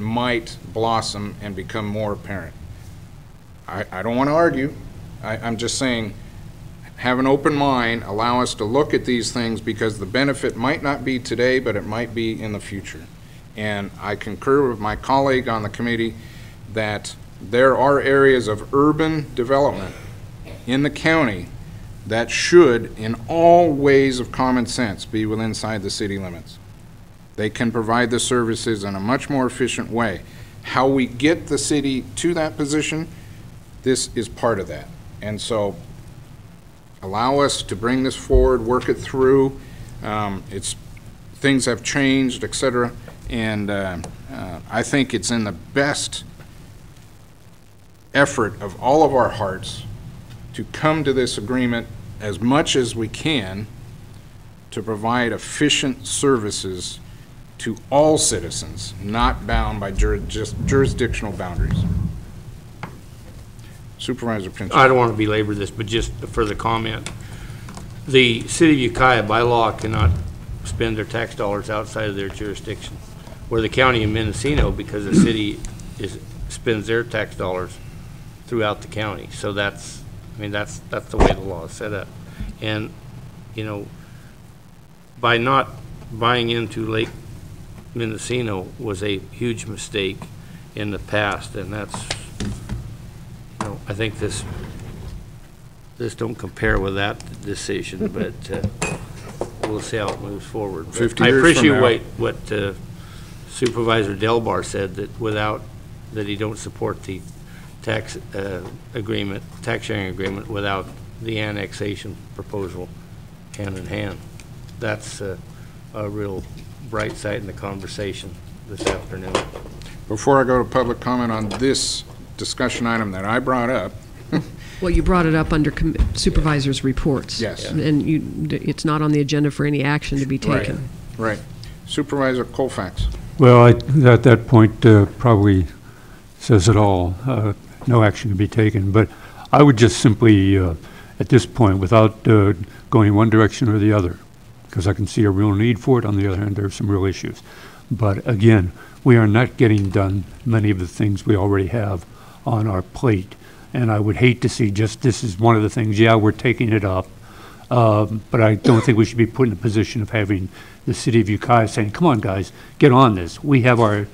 might blossom and become more apparent. I don't want to argue. I'm just saying, have an open mind, allow us to look at these things, because the benefit might not be today, but it might be in the future. And I concur with my colleague on the committee that there are areas of urban development in the county that should, in all ways of common sense, be within inside the city limits. They can provide the services in a much more efficient way. How we get the city to that position, this is part of that. And so allow us to bring this forward, work it through. Things have changed, et cetera, and I think it's in the best effort of all of our hearts to come to this agreement as much as we can to provide efficient services to all citizens, not bound by just jurisdictional boundaries. Supervisor Pinchot. I don't want to belabor this, but just a further comment. The city of Ukiah by law cannot spend their tax dollars outside of their jurisdiction, where the county of Mendocino, because the city spends their tax dollars throughout the county. So that's the way the law is set up. And, you know, by not buying into Lake Mendocino was a huge mistake in the past, and that's, you know, I think this don't compare with that decision, but we'll see how it moves forward. I appreciate what Supervisor Delbar said, that he don't support the tax sharing agreement without the annexation proposal hand in hand. That's a real bright side in the conversation this afternoon. Before I go to public comment on this discussion item that I brought up. Well, you brought it up under supervisors' reports. Yes. And it's not on the agenda for any action to be taken. Right. Supervisor Colfax. Well, at that point probably says it all. No action can be taken. But I would just simply, at this point, without going one direction or the other, because I can see a real need for it. On the other hand, there are some real issues. But again, we are not getting done many of the things we already have on our plate. And I would hate to see just this is one of the things, yeah, we're taking it up. But I don't think we should be put in a position of having the city of Ukiah saying, come on, guys, get on this. We have our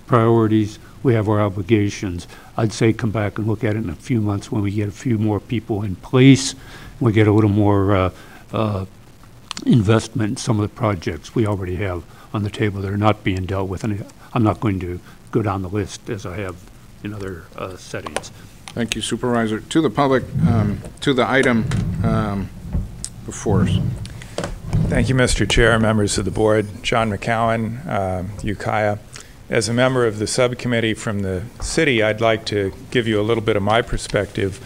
priorities. We have our obligations. I'd say come back and look at it in a few months when we get a few more people in place. We get a little more investment in some of the projects we already have on the table that are not being dealt with. And I'm not going to go down the list as I have in other settings. Thank you, Supervisor. To the public, to the item before us. Thank you, Mr. Chair, members of the board. John McCowan, Ukiah. As a member of the subcommittee from the city, I'd like to give you a little bit of my perspective.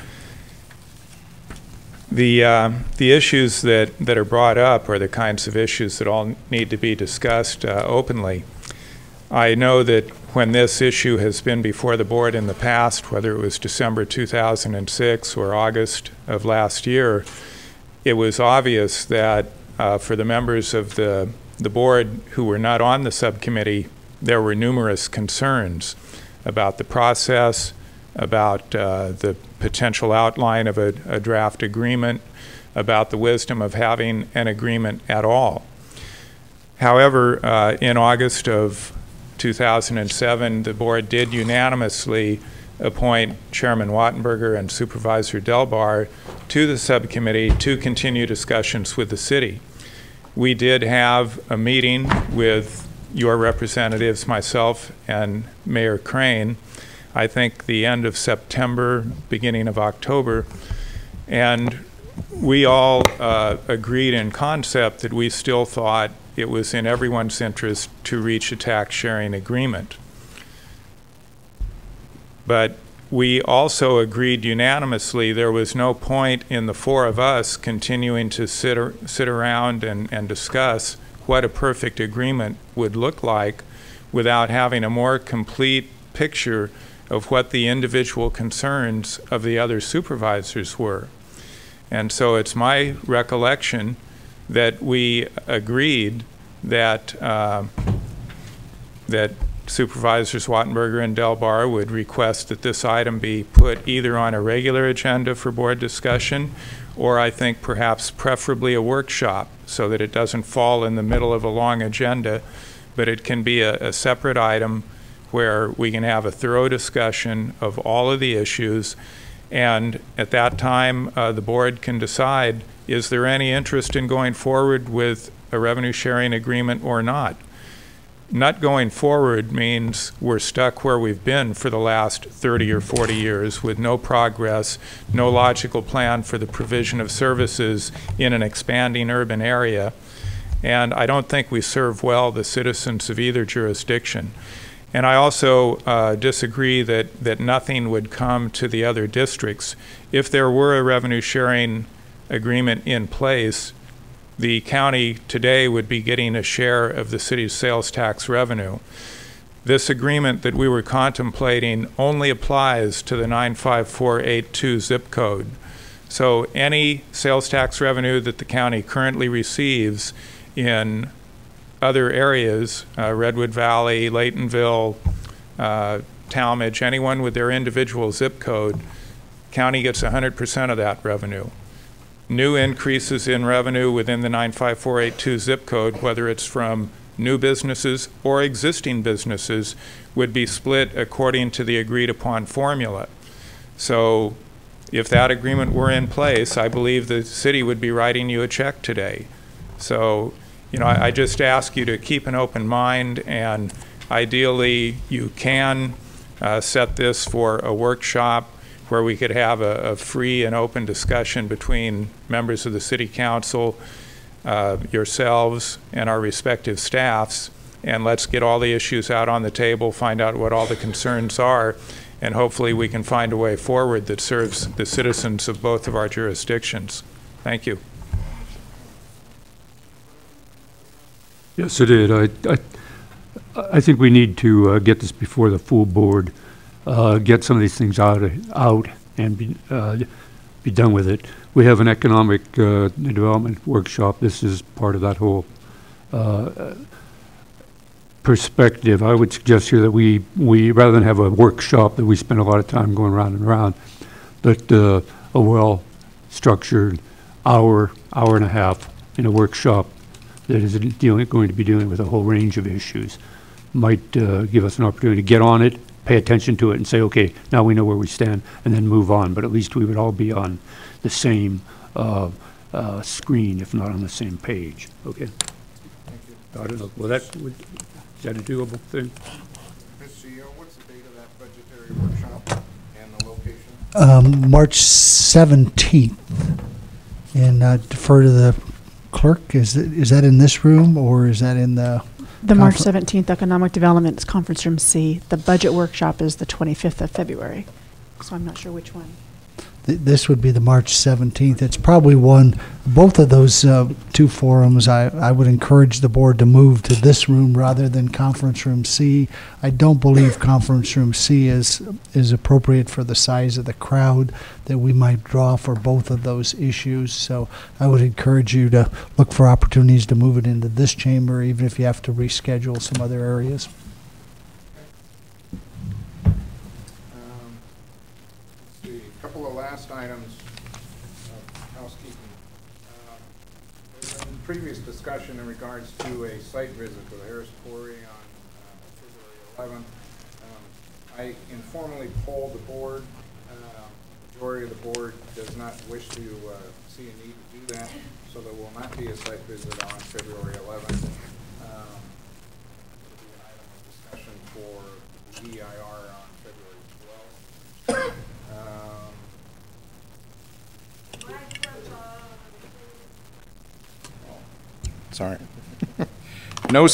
The issues that are brought up are the kinds of issues that all need to be discussed openly. I know that when this issue has been before the board in the past, whether it was December 2006 or August of last year, it was obvious that for the members of the board who were not on the subcommittee, there were numerous concerns about the process, about the potential outline of a draft agreement, about the wisdom of having an agreement at all. However, in August of 2007, the board did unanimously appoint Chairman Wattenberger and Supervisor Delbar to the subcommittee to continue discussions with the city. We did have a meeting with your representatives, myself and Mayor Crane, I think the end of September, beginning of October, and we all agreed in concept that we still thought it was in everyone's interest to reach a tax sharing agreement. But we also agreed unanimously there was no point in the four of us continuing to sit around and discuss what a perfect agreement would look like without having a more complete picture of what the individual concerns of the other supervisors were. And so it's my recollection that we agreed that that Supervisors Wattenberger and Delbar would request that this item be put either on a regular agenda for board discussion, or I think perhaps preferably a workshop, so that it doesn't fall in the middle of a long agenda, but it can be a separate item where we can have a thorough discussion of all of the issues, and at that time the board can decide, is there any interest in going forward with a revenue sharing agreement or not? Not going forward means we're stuck where we've been for the last 30 or 40 years with no progress, no logical plan for the provision of services in an expanding urban area. And I don't think we serve well the citizens of either jurisdiction. And I also disagree that nothing would come to the other districts. If there were a revenue sharing agreement in place, the county today would be getting a share of the city's sales tax revenue. This agreement that we were contemplating only applies to the 95482 zip code. So any sales tax revenue that the county currently receives in other areas, Redwood Valley, Laytonville, Talmadge, anyone with their individual zip code, county gets 100% of that revenue. New increases in revenue within the 95482 zip code, whether it's from new businesses or existing businesses, would be split according to the agreed upon formula. So if that agreement were in place, I believe the city would be writing you a check today. So, you know, I just ask you to keep an open mind, and ideally you can set this for a workshop where we could have a free and open discussion between members of the City Council, yourselves, and our respective staffs, and let's get all the issues out on the table, find out what all the concerns are, and hopefully we can find a way forward that serves the citizens of both of our jurisdictions. Thank you. Yes, it did. I think we need to get this before the full board, get some of these things out and be done with it. We have an economic development workshop. This is part of that whole perspective. I would suggest here that we rather than have a workshop that we spend a lot of time going around and around, but a well-structured hour and a half in a workshop that is going to be dealing with a whole range of issues might give us an opportunity to get on it, pay attention to it, and say, okay, now we know where we stand, and then move on. But at least we would all be on the same screen, if not on the same page. Okay. Thank you. I don't know. Well, is that a doable thing? Ms. CEO, what's the date of that budgetary workshop and the location? March 17th. And defer to the clerk. Is that in this room, or is that in the... The March 17th Economic Development Conference Room C. The budget workshop is the 25th of February. So I'm not sure which one. This would be the March 17th. It's probably both of those two forums, I would encourage the board to move to this room rather than Conference Room C. I don't believe Conference Room C is appropriate for the size of the crowd that we might draw for both of those issues. So I would encourage you to look for opportunities to move it into this chamber, even if you have to reschedule some other areas. Couple of last items of housekeeping. There's been previous discussion in regards to a site visit to the Harris Quarry on February 11th. I informally polled the board. Majority of the board does not wish to see a need to do that, so there will not be a site visit on February 11th. It'll be an item of discussion for the EIR on February 12th. Sorry. No